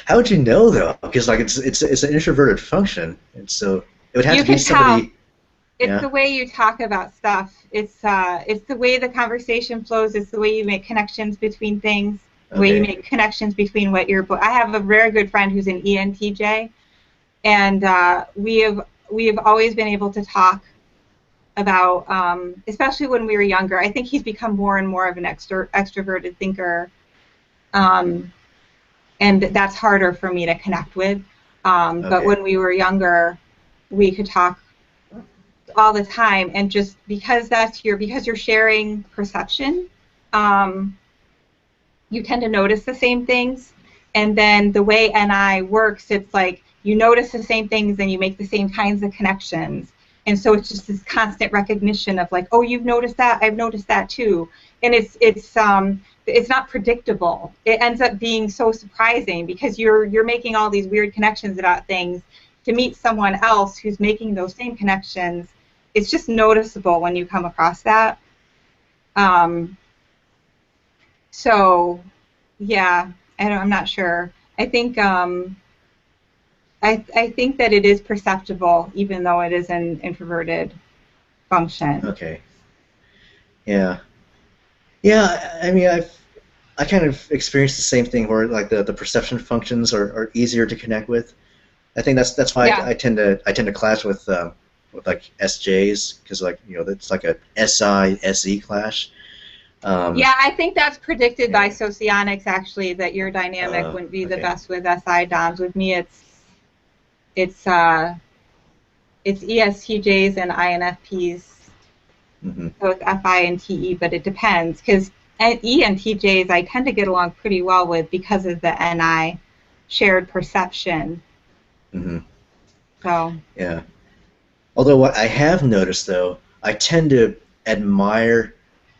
how would you know though? Because like it's an introverted function, and so it would have You to be can tell. somebody. It's Yeah. the way you talk about stuff. It's the way the conversation flows. It's the way you make connections between things. The way you Okay. make connections between what you're. I have a very good friend who's an ENTJ, and we have always been able to talk about, especially when we were younger. I think he's become more and more of an extroverted thinker, um, and that's harder for me to connect with. But Okay. when we were younger, we could talk all the time, and just because you're sharing perception, um, you tend to notice the same things. And then the way NI works, it's like you notice the same things and you make the same kinds of connections. And so it's just this constant recognition of like, oh, you've noticed that, I've noticed that too. And it's not predictable. It ends up being so surprising because you're making all these weird connections about things. To meet someone else who's making those same connections, it's just noticeable when you come across that. Um, so yeah, I'm not sure. I think I think that it is perceptible, even though it is an introverted function. Okay. Yeah. Yeah. I mean, I kind of experienced the same thing where like the perception functions are easier to connect with. I think that's why Yeah. I tend to clash with like SJs because like it's like a SI SE clash. Um, Yeah, I think that's predicted by yeah. socionics actually, that your dynamic wouldn't be the Okay. best with SI DOMs. With me, it's uh it's ESTJs and INFPs, Hmm. so it's FI and TE, but it depends because ENTJs I tend to get along pretty well with because of the NI shared perception. Hmm. So Yeah. Although what I have noticed though, I tend to admire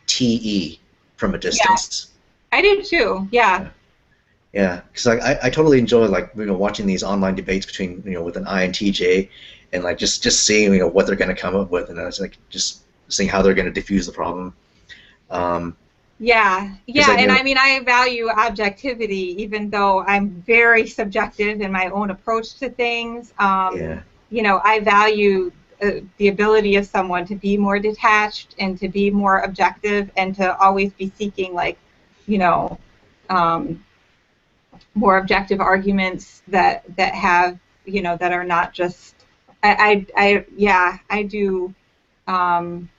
TE from a yeah, distance. I do too. Yeah. Yeah. Yeah, because like I totally enjoy like watching these online debates between with an INTJ and like just seeing what they're going to come up with and it's like just seeing how they're going to diffuse the problem. Yeah, Because yeah, like and I mean, I value objectivity, even though I'm very subjective in my own approach to things. yeah, I value the ability of someone to be more detached and to be more objective and to always be seeking, like, you know, um, more objective arguments that have, that are not just. Yeah, Um,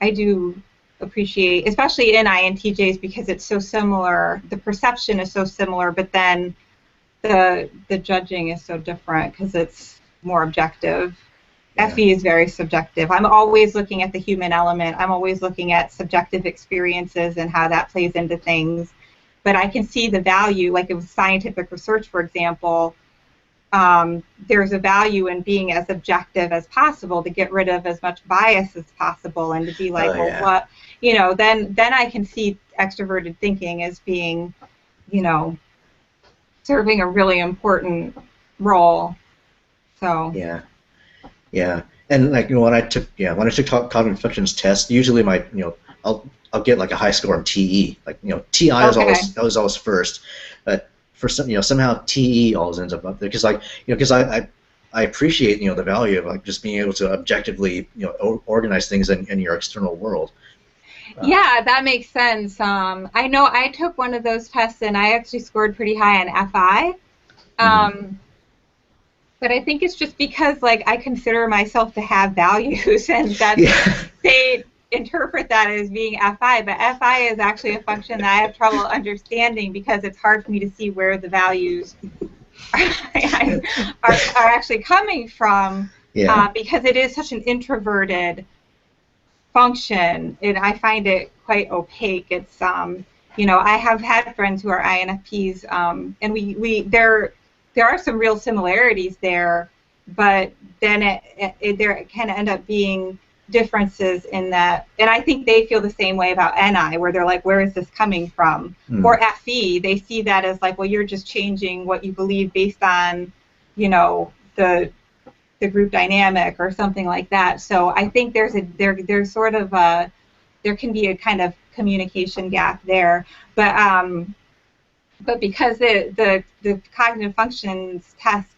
I do appreciate, especially in INTJs, because it's so similar. The perception is so similar, but then the judging is so different because it's more objective. yeah, FE is very subjective. I'm always looking at the human element. I'm always looking at subjective experiences and how that plays into things. But I can see the value, like with scientific research, for example, there's a value in being as objective as possible to get rid of as much bias as possible and to be oh like, well, yeah, what, then I can see extroverted thinking as being, you know, serving a really important role. So, yeah, yeah. And like when I took cognitive functions test, usually my I'll get like a high score on TE. Like TI is okay. always first, but for some somehow TE always ends up there because like because I appreciate the value of like just being able to objectively organize things in your external world. Uh, Yeah, that makes sense. I know I took one of those tests and I actually scored pretty high on FI. mhm. Um, but I think it's just because like I consider myself to have values and that's Yeah. they interpret that as being FI, but FI is actually a function that I have trouble understanding because it's hard for me to see where the values are actually coming from, Yeah. because it is such an introverted function, and I find it quite opaque. It's I have had friends who are INFPs, and there are some real similarities there, but then there can end up being differences in that, and I think they feel the same way about NI, where they're like, where is this coming from? Mm. Or FE, they see that as like, well, you're just changing what you believe based on, the group dynamic or something like that. So I think there's sort of there can be a kind of communication gap there. But but because the cognitive functions test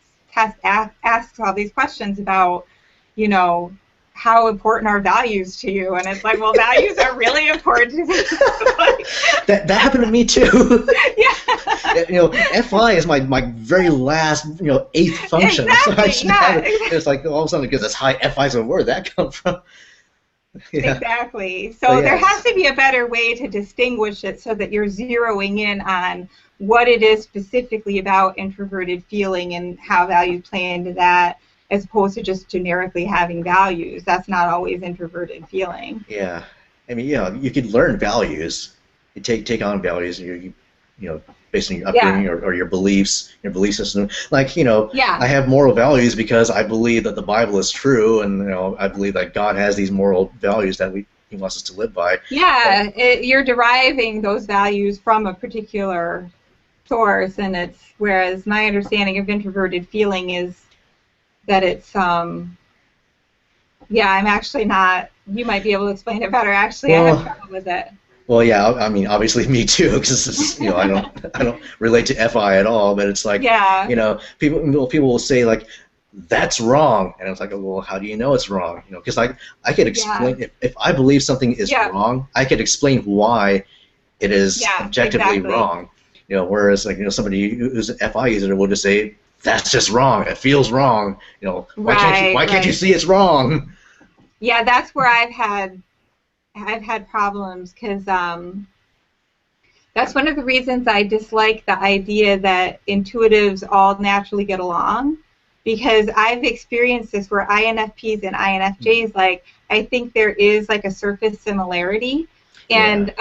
asks all these questions about, you know, how important are values to you, and it's like, well, values are really important to me. That happened to me too. Yeah. You know, FI is my very last, you know, eighth function. Exactly. So Yeah. exactly. It's like all of a sudden, because it's high FI, so where did that come from? Yeah. Exactly. But So there yes. has to be a better way to distinguish it so that you're zeroing in on what it is specifically about introverted feeling and how values play into that, as opposed to just generically having values. That's not always introverted feeling. Yeah. I mean, yeah, you could learn values. You take on values, and you know, based on your Yeah. upbringing or your beliefs, your belief system. Like, you know, Yeah. I have moral values because I believe that the Bible is true, and you know, I believe that God has these moral values that He wants us to live by. Yeah. You're deriving those values from a particular source, and it's, whereas my understanding of introverted feeling is that it's yeah, I'm actually not. You might be able to explain it better. Actually, I have Well, trouble with it. well, yeah. I mean, obviously, me too, because you know, I don't relate to FI at all. But it's like, Yeah. you know, people will say like, that's wrong, and it's like, well, how do you know it's wrong? You know, because I could Yeah. explain if I believe something is Yeah. wrong, I could explain why it is Yeah. objectively Exactly. wrong. You know, whereas like, you know, somebody who's an FI user will just say that's just wrong. It feels wrong. You know, Right. why can't you Right. see it's wrong? Yeah, that's where I've had problems, because that's one of the reasons I dislike the idea that intuitives all naturally get along, because I've experienced this where INFPs and INFJs, like, I think there is like a surface similarity, Yeah. and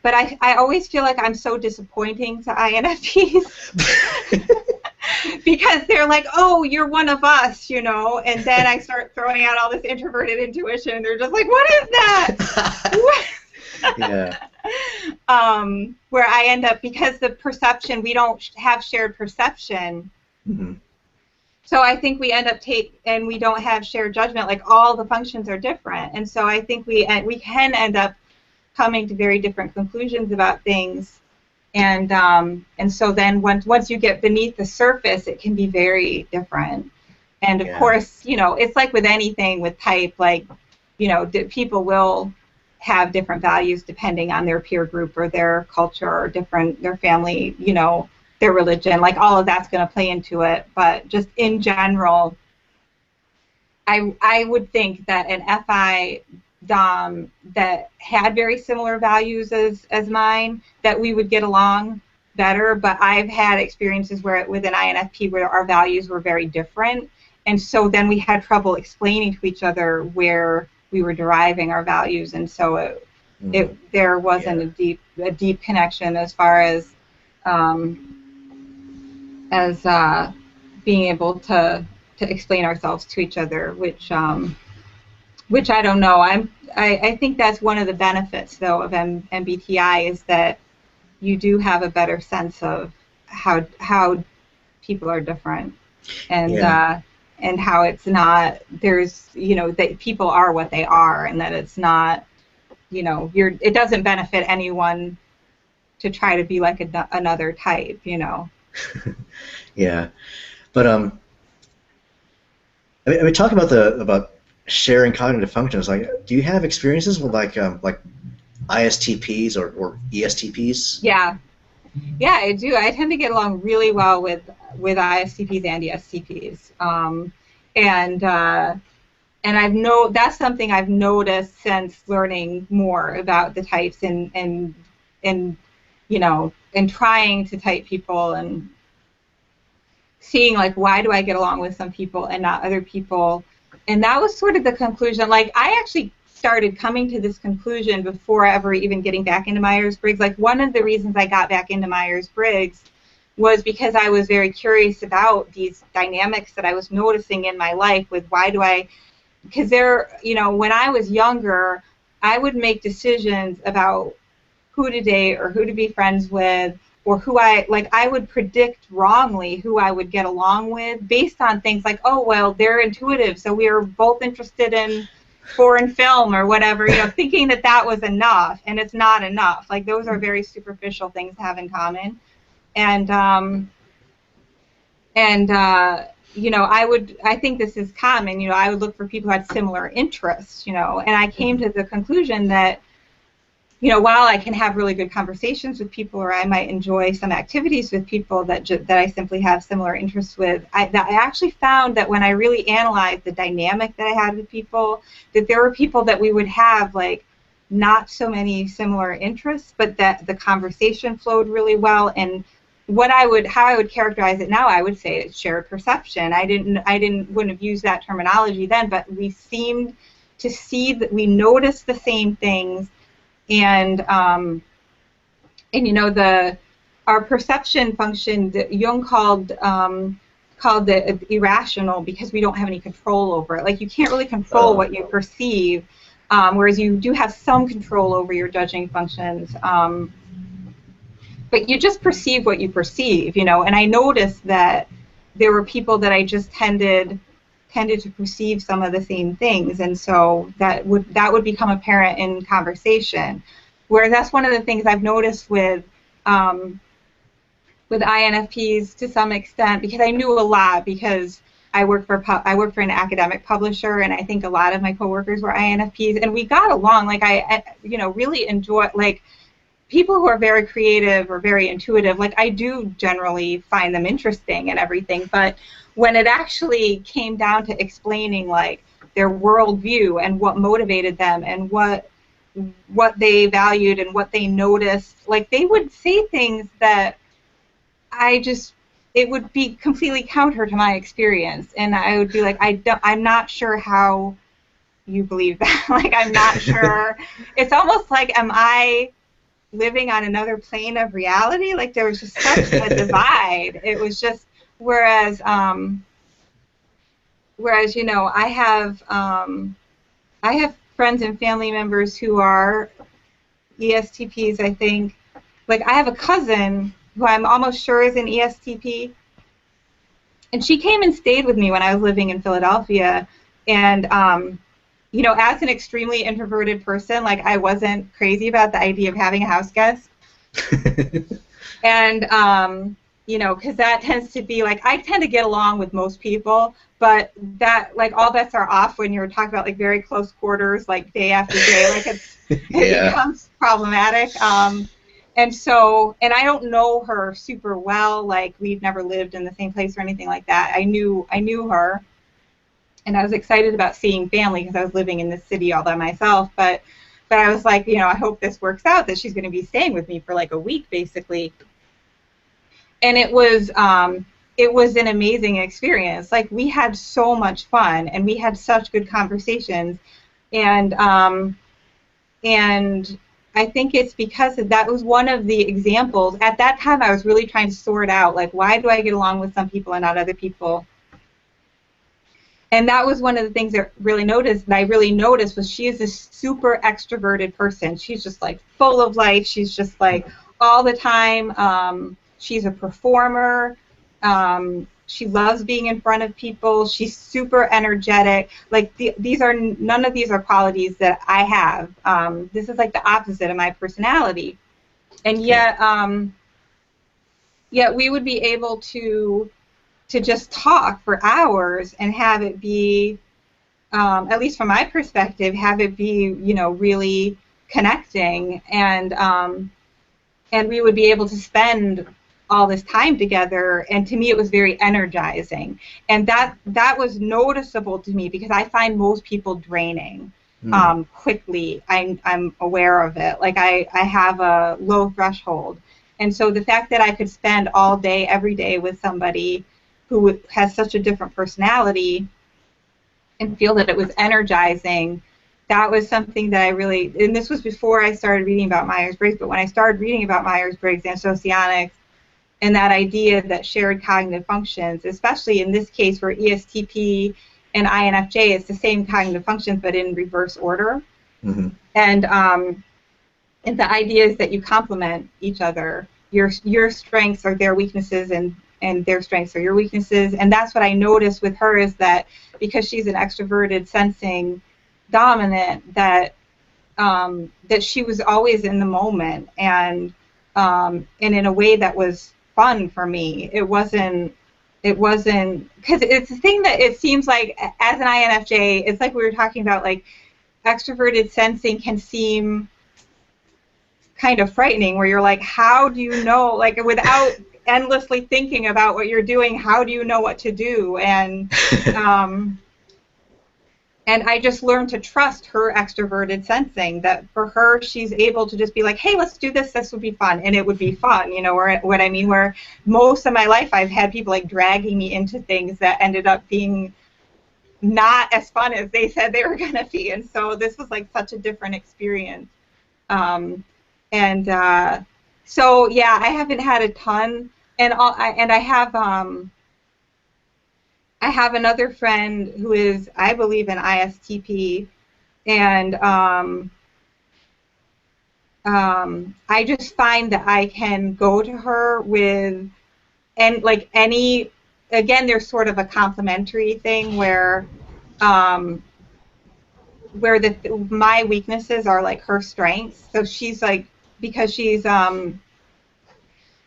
but I always feel like I'm so disappointing to INFPs. Because they're like, oh, you're one of us, you know, and then I start throwing out all this introverted intuition, and they're just like, what is that? Yeah. Where I end up, because the perception, we don't have shared perception, Hmm. so I think we end up and we don't have shared judgment, like all the functions are different, and so I think we can end up coming to very different conclusions about things. And so then once you get beneath the surface, it can be very different. And of Yeah. course, you know, it's like with anything with type, like, you know, people will have different values depending on their peer group or their culture or their family, you know, their religion, like all of that's going to play into it. But just in general, I would think that an FI Dom that had very similar values as mine, that we would get along better. But I've had experiences where with an INFP where our values were very different, and so then we had trouble explaining to each other where we were deriving our values, and so Hmm. there wasn't Yeah. a deep connection as far as being able to explain ourselves to each other, which I don't know. I think that's one of the benefits, though, of MBTI, is that you do have a better sense of how people are different, and Yeah. uh, and how it's not, there's, you know, that people are what they are, and that it's not, you know, it doesn't benefit anyone to try to be like another type, you know. Yeah. But I mean, talk about the about sharing cognitive functions. Like, do you have experiences with like ISTPs or ESTPs? Yeah. Yeah, I do. I tend to get along really well with ISTPs and ESTPs, and that's something I've noticed since learning more about the types, and you know, and trying to type people, and seeing like, why do I get along with some people and not other people. And that was sort of the conclusion. Like, I actually started coming to this conclusion before ever even getting back into Myers-Briggs. Like, one of the reasons I got back into Myers-Briggs was because I was very curious about these dynamics that I was noticing in my life with because you know, when I was younger, I would make decisions about who to date or who to be friends with, or I would predict wrongly who I would get along with based on things like, oh, well, they're intuitive, so we are both interested in foreign film or whatever, you know, thinking that was enough, and it's not enough. Like, those are very superficial things to have in common. And and you know, I think this is common. You know, I would look for people who had similar interests. You know, and I came to the conclusion that, you know, while I can have really good conversations with people, or I might enjoy some activities with people that I simply have similar interests with, I actually found that when I really analyzed the dynamic that I had with people, that there were people that we would have like not so many similar interests, but that the conversation flowed really well. And how I would characterize it now, I would say it's shared perception. Wouldn't have used that terminology then, but we seemed to see that we noticed the same things. And you know, our perception function that Jung called it irrational, because we don't have any control over it. Like, you can't really control what you perceive, whereas you do have some control over your judging functions. But you just perceive what you perceive, you know. And I noticed that there were people that I just tended to perceive some of the same things, and so that would become apparent in conversation. Whereas that's one of the things I've noticed with INFPs to some extent, because I knew a lot, because I worked for an academic publisher, and I think a lot of my coworkers were INFPs, and we got along. Like, I you know, really enjoy, like, people who are very creative or very intuitive, like, I do generally find them interesting and everything, but when it actually came down to explaining, like, their worldview and what motivated them and what they valued and what they noticed, like, they would say things that it would be completely counter to my experience, and I would be like, I'm not sure how you believe that. Like, I'm not sure. It's almost like, am I living on another plane of reality? Like, there was just such a divide. It was just, whereas you know, I have friends and family members who are ESTPs, I think. Like, I have a cousin who I'm almost sure is an ESTP, and she came and stayed with me when I was living in Philadelphia, and you know, as an extremely introverted person, like, I wasn't crazy about the idea of having a house guest. And you know, because that tends to be like, I tend to get along with most people, but that, like, all bets are off when you're talking about, like, very close quarters, like, day after day. Like, it becomes problematic. And so, and I don't know her super well. Like, we've never lived in the same place or anything like that. I knew her, and I was excited about seeing family because I was living in this city all by myself. But I was like, you know, I hope this works out, that she's going to be staying with me for like a week, basically. And it was an amazing experience. Like, we had so much fun, and we had such good conversations, and I think it's because that was one of the examples. At that time, I was really trying to sort out, like, why do I get along with some people and not other people? And that was one of the things that I really noticed was she is this super extroverted person. She's just, like, full of life. She's just, like, all the time. She's a performer. She loves being in front of people. She's super energetic. Like, none of these are qualities that I have. This is like the opposite of my personality. And yet we would be able to just talk for hours and have it be, at least from my perspective, have it be, you know, really connecting, and we would be able to spend all this time together, and to me it was very energizing, and that was noticeable to me, because I find most people draining quickly. I'm aware of it. Like, I have a low threshold, and so the fact that I could spend all day every day with somebody who has such a different personality and feel that it was energizing, that was something that I really, and this was before I started reading about Myers-Briggs, but when I started reading about Myers-Briggs and socionics, and that idea that shared cognitive functions, especially in this case where ESTP and INFJ, it's the same cognitive functions but in reverse order. Mm-hmm. And the idea is that you complement each other. Your strengths are their weaknesses, and their strengths are your weaknesses. And that's what I noticed with her, is that because she's an extroverted, sensing dominant, that she was always in the moment, and in a way that was fun for me. It wasn't because it's the thing that it seems like as an INFJ, it's like we were talking about, like extroverted sensing can seem kind of frightening, where you're like, how do you know, like without endlessly thinking about what you're doing, how do you know what to do? And I just learned to trust her extroverted sensing, that for her, she's able to just be like, hey, let's do this. This would be fun. And it would be fun, you know, what I mean, where most of my life I've had people like dragging me into things that ended up being not as fun as they said they were going to be. And so this was like such a different experience. So, yeah, I haven't had a ton. And I have another friend who is, I believe, an ISTP, and I just find that I can go to her with, and like any, again, there's sort of a complementary thing where my weaknesses are like her strengths. So she's like, because she's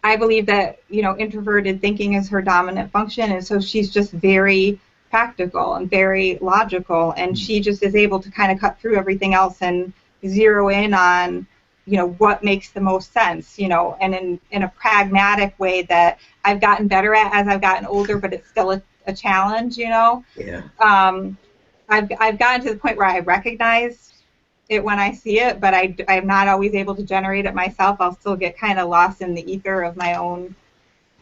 I believe that, you know, introverted thinking is her dominant function, and so she's just very practical and very logical, and she just is able to kind of cut through everything else and zero in on, you know, what makes the most sense, you know, and in a pragmatic way that I've gotten better at as I've gotten older, but it's still a challenge, you know. Yeah. I've gotten to the point where I recognize it when I see it, but I'm not always able to generate it myself. I'll still get kind of lost in the ether of my own,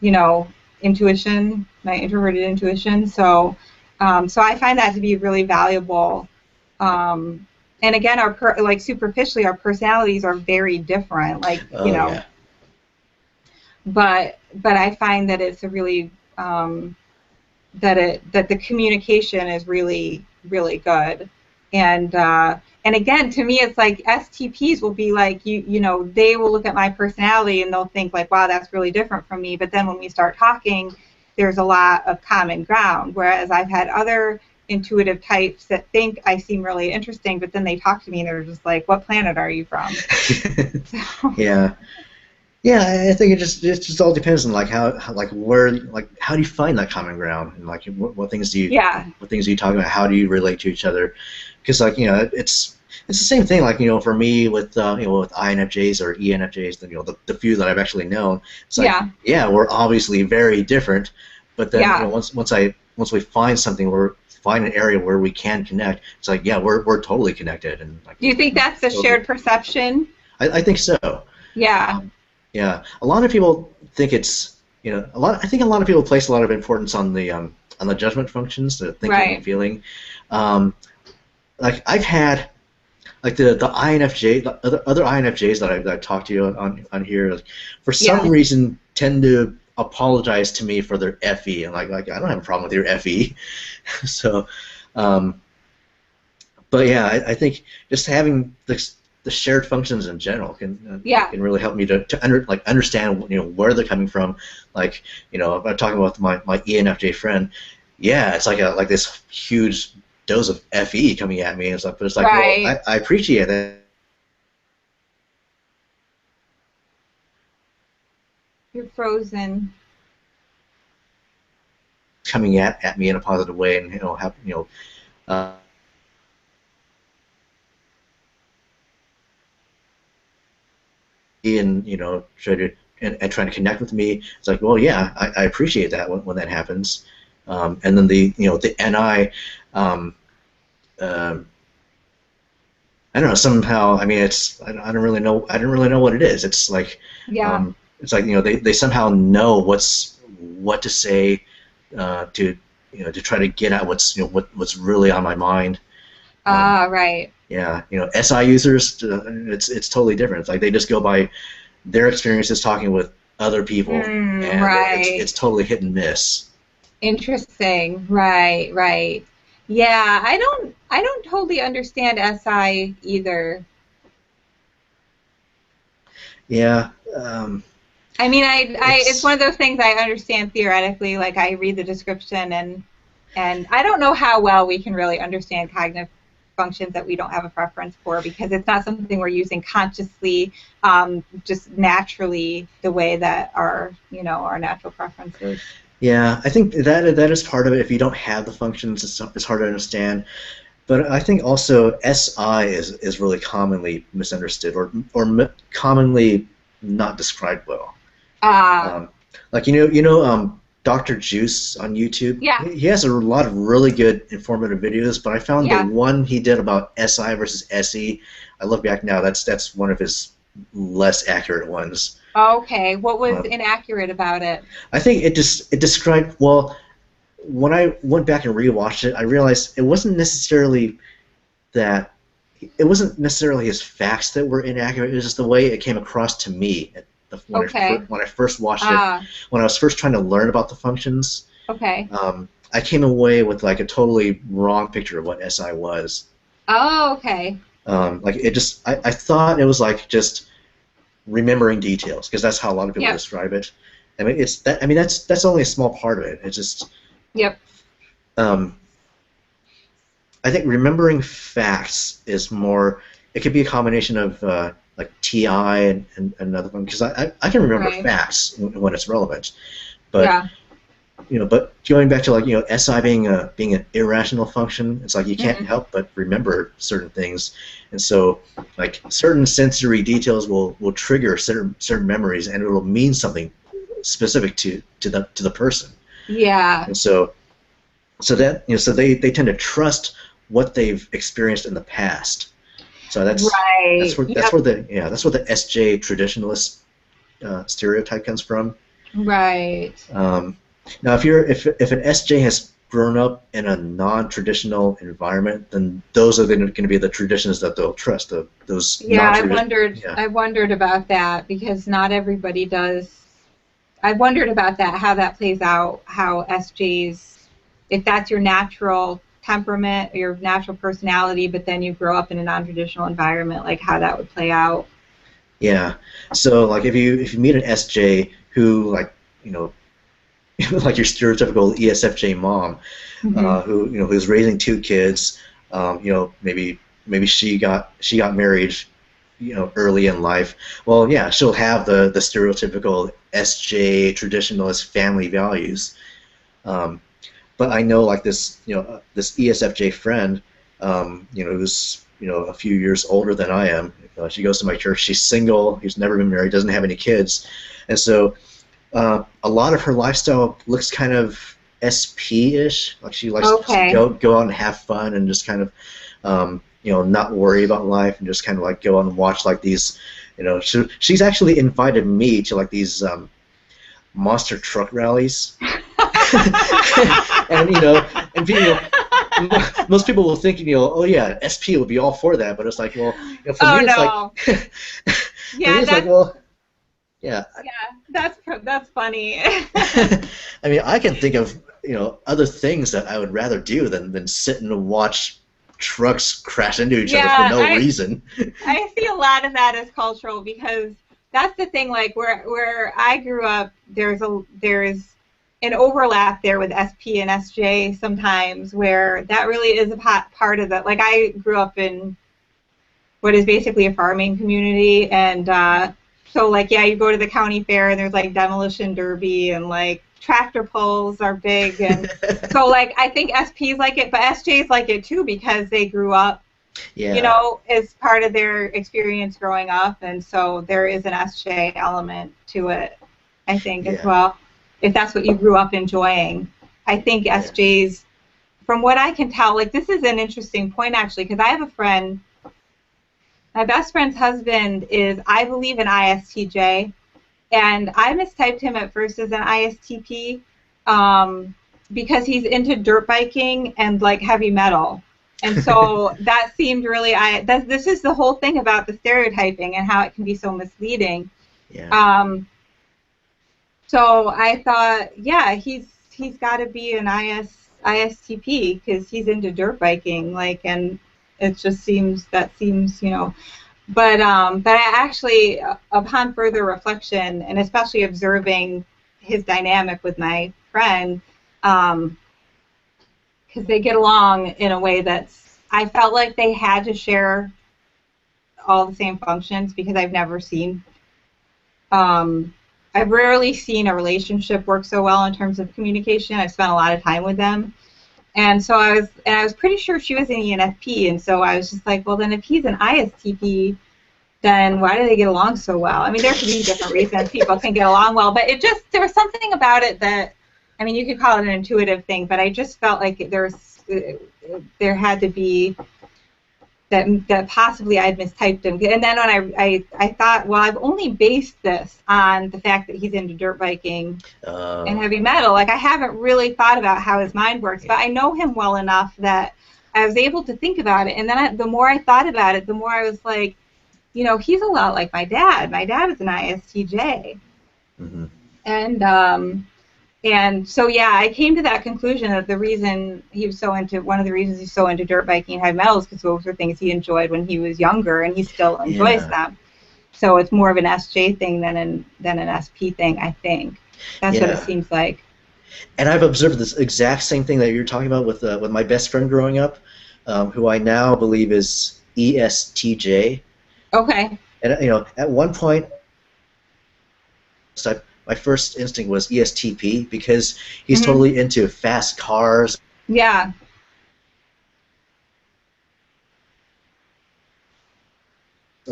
you know, intuition, my introverted intuition. So I find that to be really valuable. And again, like superficially, our personalities are very different. Like, you know, Yeah. but I find that it's a really that the communication is really, really good. And again, to me, it's like STPs will be like, you know, they will look at my personality and they'll think like, wow, that's really different from me. But then when we start talking, there's a lot of common ground. Whereas I've had other intuitive types that think I seem really interesting, but then they talk to me and they're just like, what planet are you from? Yeah. Yeah, I think it just all depends on like how like where, like how do you find that common ground, and like what things do you what things do you talk about, how do you relate to each other, because like, you know, it's the same thing, like, you know, for me with you know, with INFJs or ENFJs, you know, the few that I've actually known, it's like, yeah, we're obviously very different, but then you know, once we find something, find an area where we can connect, it's like, yeah, we're totally connected. And like, do you think that's a shared perception? I think so. Yeah. Yeah, a lot of people think it's, you know, I think a lot of people place a lot of importance on the judgment functions, the thinking and feeling. Like I've had, like the INFJ, the other INFJs that I've talked to on here, like, for some reason tend to apologize to me for their FE, and like I don't have a problem with your FE. So, but yeah, I think just having the shared functions in general can really help me to understand, you know, where they're coming from. Like, you know, if I'm talking about my ENFJ friend, yeah, it's like this huge dose of FE coming at me and stuff, but it's like, well, I appreciate that. You're frozen. Coming at me in a positive way, and, you know, have, you know, and, you know, try to and trying to connect with me. It's like, well, yeah, I appreciate that when that happens. And then the, you know, the NI, I don't know, somehow, I mean, it's, I don't really know what it is. It's like, it's like, you know, they somehow know what to say, to, you know, to try to get at what's, you know, what's really on my mind. Right. Yeah, you know, SI users, it's totally different. It's like they just go by their experiences talking with other people, and it's totally hit and miss. Interesting. Right. Yeah, I don't totally understand SI either. Yeah. I mean, it's one of those things I understand theoretically. Like I read the description, and I don't know how well we can really understand cognitive functions that we don't have a preference for, because it's not something we're using consciously, just naturally, the way that our natural preferences. Yeah, I think that is part of it. If you don't have the functions, it's hard to understand. But I think also SI is really commonly misunderstood, or commonly not described well. Like Dr. Juice on YouTube. Yeah. He has a lot of really good informative videos, but I found the one he did about SI versus SE. I look back now, that's one of his less accurate ones. Okay, what was inaccurate about it? I think it described, well, when I went back and rewatched it, I realized it wasn't necessarily his facts that were inaccurate. It was just the way it came across to me when I first watched it. When I was first trying to learn about the functions, I came away with like a totally wrong picture of what SI was. Oh, okay. Like it just, I thought it was like just remembering details, because that's how a lot of people describe it. I mean, that's only a small part of it. It's just. Yep. I think remembering facts is more. It could be a combination of like TI and another one, because I can remember facts when it's relevant, but but going back to like SI being an irrational function, it's like you can't help but remember certain things, and so like certain sensory details will trigger certain memories, and it will mean something specific to the person. Yeah. And so that so they tend to trust what they've experienced in the past. So that's where the SJ traditionalist stereotype comes from. Right. Now, if an SJ has grown up in a non-traditional environment, then those are going to be the traditions that they'll trust. Those. Yeah, I wondered about that, because not everybody does. I wondered about that, how that plays out, how SJs, if that's your natural temperament, your natural personality, but then you grow up in a non-traditional environment, like how that would play out. Yeah. So like if you meet an SJ who like like your stereotypical ESFJ mom, who's raising 2 kids, maybe she got married, early in life. Well, yeah, she'll have the stereotypical SJ traditionalist family values. But I know like this ESFJ friend, who's a few years older than I am. She goes to my church. She's single. She's never been married. Doesn't have any kids, and so a lot of her lifestyle looks kind of SP-ish. Like she likes to go out and have fun and just kind of not worry about life, and just kind of like go out and watch like these. She's actually invited me to like these monster truck rallies. And most people will think, oh yeah, SP would be all for that, but it's like, well, for me it's like, like, well, yeah. Yeah, that's funny. I mean, I can think of other things that I would rather do than sit and watch trucks crash into each other for no reason. I see a lot of that as cultural, because that's the thing. Like where I grew up, there's an overlap there with SP and SJ sometimes, where that really is a part of that. Like I grew up in what is basically a farming community, and so like you go to the county fair and there's like demolition derby and like tractor pulls are big, and so like I think SPs like it, but SJs like it too, because they grew up, as part of their experience growing up, and so there is an SJ element to it, I think, as well, if that's what you grew up enjoying. I think SJs, from what I can tell, like this is an interesting point actually, because I have a friend, my best friend's husband is, I believe, an ISTJ, and I mistyped him at first as an ISTP because he's into dirt biking and like heavy metal. And so that seemed really, this is the whole thing about the stereotyping and how it can be so misleading. Yeah. So I thought, he's got to be an ISTP because he's into dirt biking, like, and it just seems, but I actually, upon further reflection, and especially observing his dynamic with my friend, because they get along in a way that's I felt like they had to share all the same functions because I've never seen, I've rarely seen a relationship work so well in terms of communication. I've spent a lot of time with them. And so I was pretty sure she was an ENFP, and so I was just like, well, then if he's an ISTP, then why do they get along so well? I mean, there could be different reasons people can get along well, but there was something about it that, I mean, you could call it an intuitive thing, but I just felt like there had to be that possibly I'd mistyped him. And then when I thought, well, I've only based this on the fact that he's into dirt biking and heavy metal. Like, I haven't really thought about how his mind works, but I know him well enough that I was able to think about it. And then the more I thought about it, the more I was like, you know, he's a lot like my dad. My dad is an ISTJ. Mm-hmm. And so, yeah, I came to that conclusion that one of the reasons he's so into dirt biking and heavy metal is because those were things he enjoyed when he was younger, and he still enjoys them. So it's more of an SJ thing than an SP thing, I think. That's what it seems like. And I've observed this exact same thing that you're talking about with my best friend growing up, who I now believe is ESTJ. Okay. And, you know, at one point, my first instinct was ESTP because he's totally into fast cars. Yeah.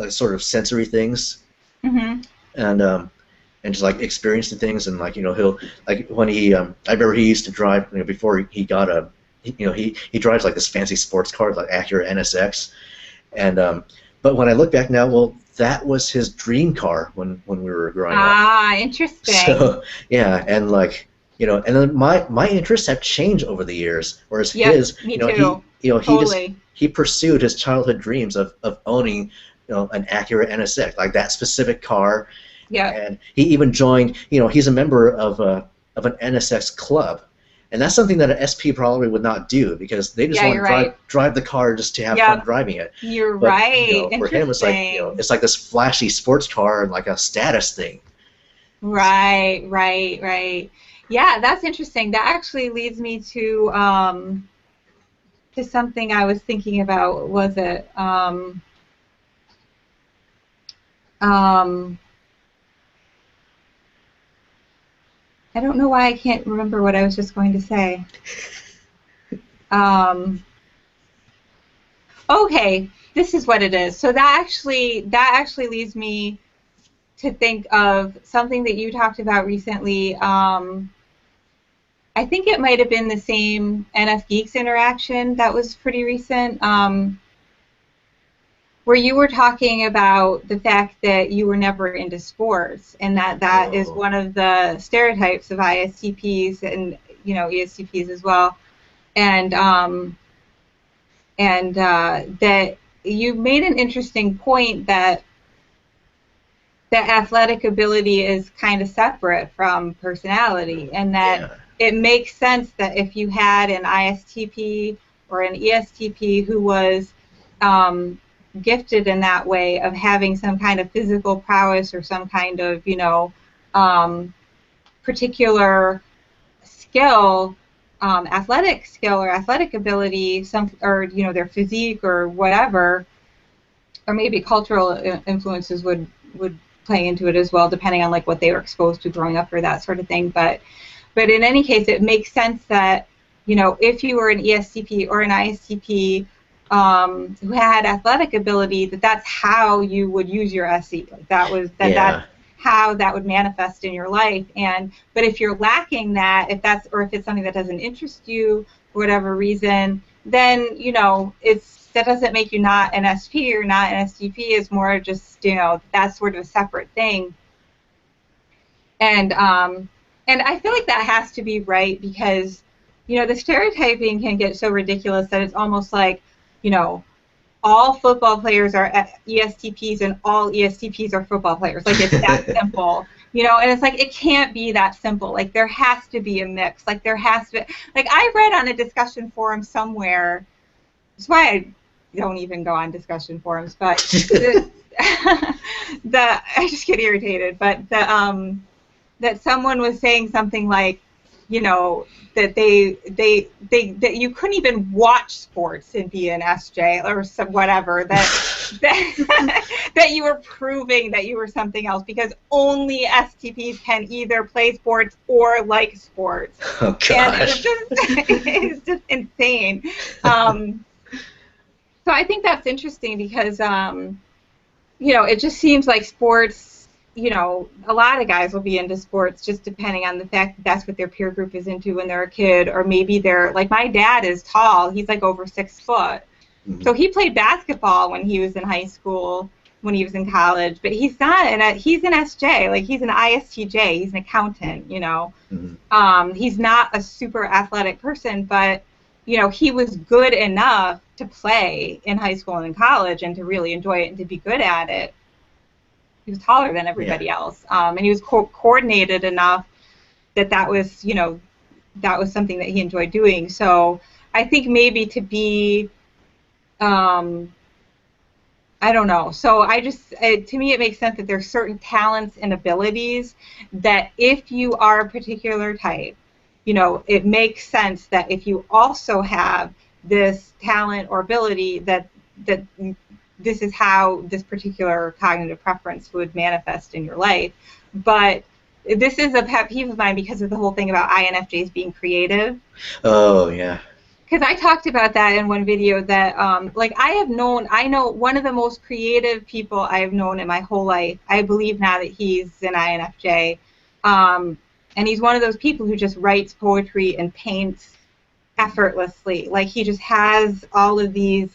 Sort of sensory things. Mm-hmm. And just like experiencing things, and like, you know, he'll, like, when he I remember he used to drive, you know, before he got he drives like this fancy sports car, like Acura NSX, and but when I look back now, well, that was his dream car when we were growing up. Ah, interesting. So yeah, and like, you know, and then my interests have changed over the years, whereas his, me you know, too. he pursued his childhood dreams of owning, you know, an Acura NSX, like that specific car. Yeah. And he even joined, you know, he's a member of an NSX club. And that's something that an SP probably would not do, because they just want to drive the car just to have fun driving it. You're right. You know, for him, it's like, you know, it's like this flashy sports car and like a status thing. Right. Yeah, that's interesting. That actually leads me to something I was thinking about. Was it I don't know why I can't remember what I was just going to say. Okay, this is what it is. So that actually leads me to think of something that you talked about recently. I think it might have been the same NF Geeks interaction that was pretty recent, where you were talking about the fact that you were never into sports, and that is one of the stereotypes of ISTPs and, you know, ESTPs as well, and that you made an interesting point that athletic ability is kind of separate from personality, and that it makes sense that if you had an ISTP or an ESTP who was gifted in that way of having some kind of physical prowess or some kind of, you know, particular skill, athletic skill or athletic ability, or, you know, their physique or whatever, or maybe cultural influences would play into it as well, depending on like what they were exposed to growing up or that sort of thing. But in any case, it makes sense that, you know, if you were an ESTP or an ISTP who had athletic ability, that's how you would use your SE. Like that's how that would manifest in your life. But if you're lacking that, if it's something that doesn't interest you for whatever reason, then, you know, that doesn't make you not an SP or not an STP. It's more just, you know, that's sort of a separate thing. And I feel like that has to be right, because, you know, the stereotyping can get so ridiculous that it's almost like, you know, all football players are ESTPs and all ESTPs are football players. Like, it's that simple, you know, and it's like, it can't be that simple. Like, there has to be a mix. Like, there has to be, like, I read on a discussion forum somewhere, that's why I don't even go on discussion forums, but I just get irritated, but that someone was saying something like, you know, that that you couldn't even watch sports and be an SJ or some whatever, that you were proving that you were something else, because only STPs can either play sports or like sports. Oh And gosh. it's just insane. So I think that's interesting because you know, it just seems like sports, you know, a lot of guys will be into sports just depending on the fact that that's what their peer group is into when they're a kid, or maybe they're like, my dad is tall, he's like over 6 foot. Mm-hmm. So he played basketball when he was in high school, when he was in college, but he's not he's an SJ, like he's an ISTJ, he's an accountant, you know. Mm-hmm. He's not a super athletic person, but you know, he was good enough to play in high school and in college and to really enjoy it and to be good at it. He was taller than everybody else, and he was coordinated enough that was, you know, that was something that he enjoyed doing. So I think maybe to be, I don't know. So to me, it makes sense that there's certain talents and abilities that if you are a particular type, you know, it makes sense that if you also have this talent or ability, that this is how this particular cognitive preference would manifest in your life. But this is a pet peeve of mine because of the whole thing about INFJs being creative. Oh yeah. Because I talked about that in one video that, like, I know one of the most creative people I have known in my whole life. I believe now that he's an INFJ. And he's one of those people who just writes poetry and paints effortlessly. Like, he just has all of this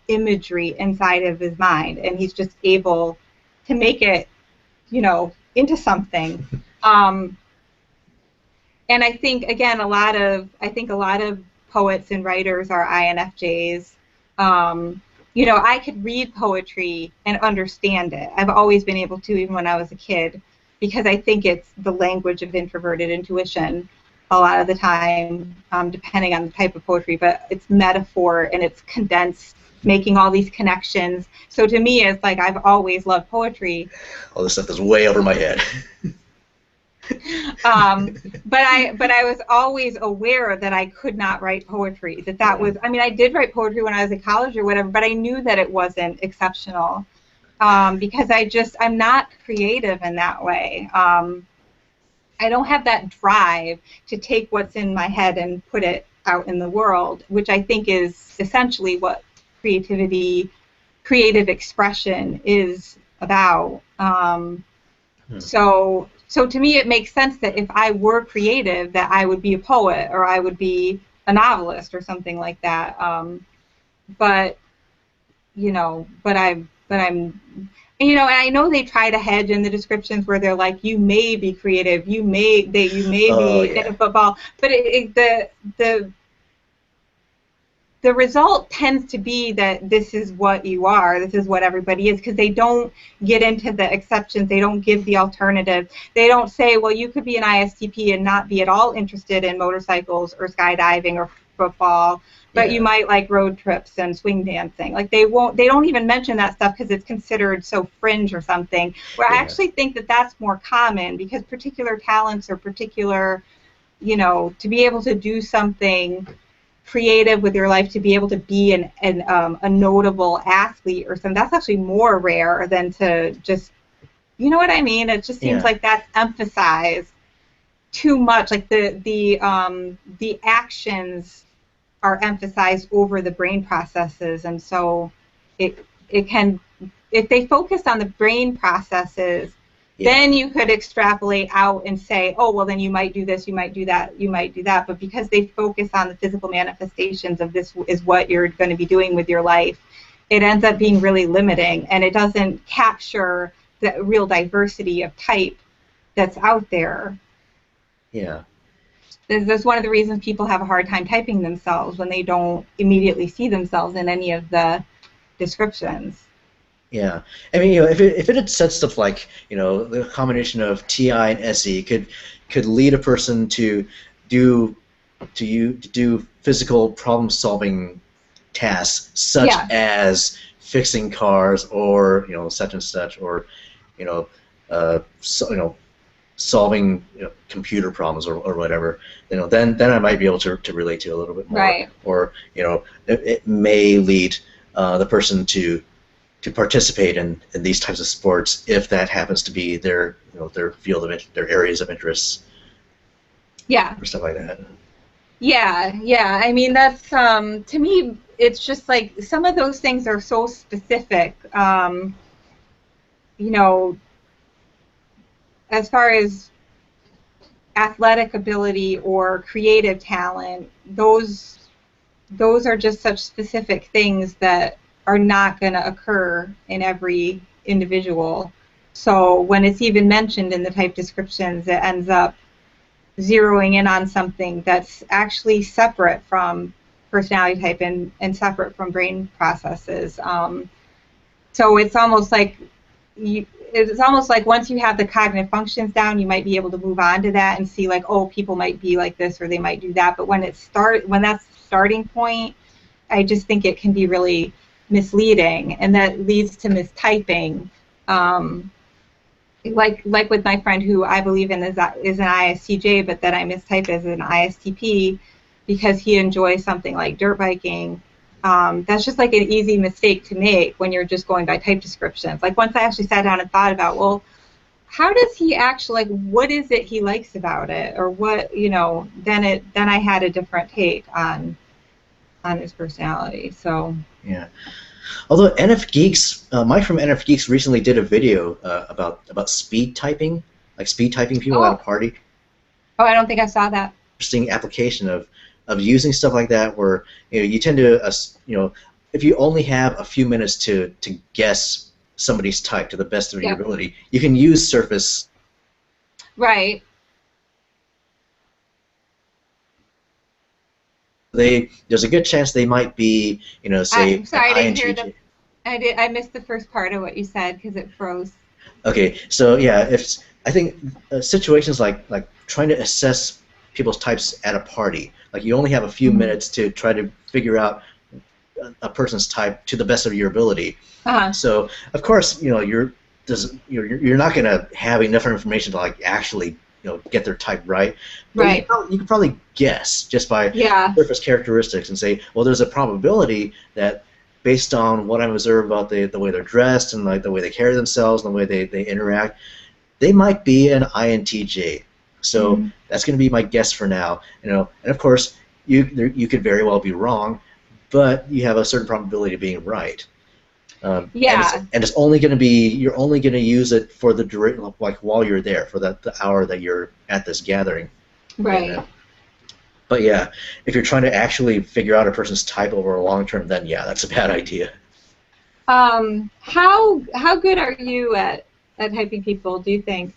imagery inside of his mind, and he's just able to make it, you know, into something. And I think, again, a lot of poets and writers are INFJs. You know, I could read poetry and understand it. I've always been able to, even when I was a kid, because I think it's the language of introverted intuition a lot of the time, depending on the type of poetry. But it's metaphor and it's condensed, making all these connections. So to me, it's like I've always loved poetry. All this stuff is way over my head. But I was always aware that I could not write poetry. That was, I mean, I did write poetry when I was in college or whatever, but I knew that it wasn't exceptional, because I'm not creative in that way. I don't have that drive to take what's in my head and put it out in the world, which I think is essentially what creative expression is about. So to me, it makes sense that if I were creative, that I would be a poet or I would be a novelist or something like that. But I'm, you know, and I know they try to hedge in the descriptions where they're like, you may be creative, you may be in football, but the result tends to be that this is what you are, this is what everybody is, because they don't get into the exceptions, they don't give the alternative. They don't say, well, you could be an ISTP and not be at all interested in motorcycles or skydiving or football, but you might like road trips and swing dancing. Like they don't even mention that stuff because it's considered so fringe or something, where I actually think that that's more common, because particular talents or particular, you know, to be able to do something creative with your life, to be able to be a notable athlete or something, that's actually more rare than to just, you know what I mean? It just seems like that's emphasized too much. Like the actions are emphasized over the brain processes, and so it can, if they focus on the brain processes, then you could extrapolate out and say, oh, well, then you might do this, you might do that, you might do that. But because they focus on the physical manifestations of this is what you're going to be doing with your life, it ends up being really limiting, and it doesn't capture the real diversity of type that's out there. Yeah. That's one of the reasons people have a hard time typing themselves, when they don't immediately see themselves in any of the descriptions. Yeah, I mean, you know, if it had said stuff like, you know, the combination of TI and SE could lead a person to do physical problem-solving tasks, such as fixing cars, or, you know, such and such, or, you know, solving computer problems or whatever, then I might be able to relate to a little bit more. Right. Or it may lead the person to participate in these types of sports if that happens to be their their field of their areas of interest. Yeah. Or stuff like that. Yeah. I mean, that's to me, it's just like some of those things are so specific. As far as athletic ability or creative talent, those are just such specific things that are not going to occur in every individual. So when it's even mentioned in the type descriptions, it ends up zeroing in on something that's actually separate from personality type and separate from brain processes. So it's almost like once you have the cognitive functions down, you might be able to move on to that and see like, oh, people might be like this or they might do that. But when that's the starting point, I just think it can be really misleading, and that leads to mistyping. Like with my friend who I believe in is an ISTJ, but that I mistype as an ISTP because he enjoys something like dirt biking. That's just like an easy mistake to make when you're just going by type descriptions. Like once I actually sat down and thought about, well, how does he actually, like, what is it he likes about it, or what, then I had a different take on his personality. So yeah. Although NF Geeks, Mike from NF Geeks recently did a video about speed typing, like speed typing people at a party. Oh, I don't think I saw that. Interesting application of using stuff like that, where you tend to if you only have a few minutes to guess somebody's type to the best of your ability, you can use surface. Right. There's a good chance they might be, say, I'm sorry, I didn't INTJ. hear I missed the first part of what you said because it froze. Okay, so yeah, I think situations like trying to assess people's types at a party, like you only have a few minutes to try to figure out a person's type to the best of your ability. So of course, you're not going to have enough information to like actually get their type right. Right. You can probably guess just by surface characteristics and say, well, there's a probability that based on what I've observed about the way they're dressed and like the way they carry themselves and the way they interact, they might be an INTJ. So that's going to be my guess for now. And of course you could very well be wrong, but you have a certain probability of being right. And it's only going to be, you're only going to use it for the duration, like while you're there, for the hour that you're at this gathering. Right. But yeah, if you're trying to actually figure out a person's type over a long term, then yeah, that's a bad idea. How good are you at typing people, do you think?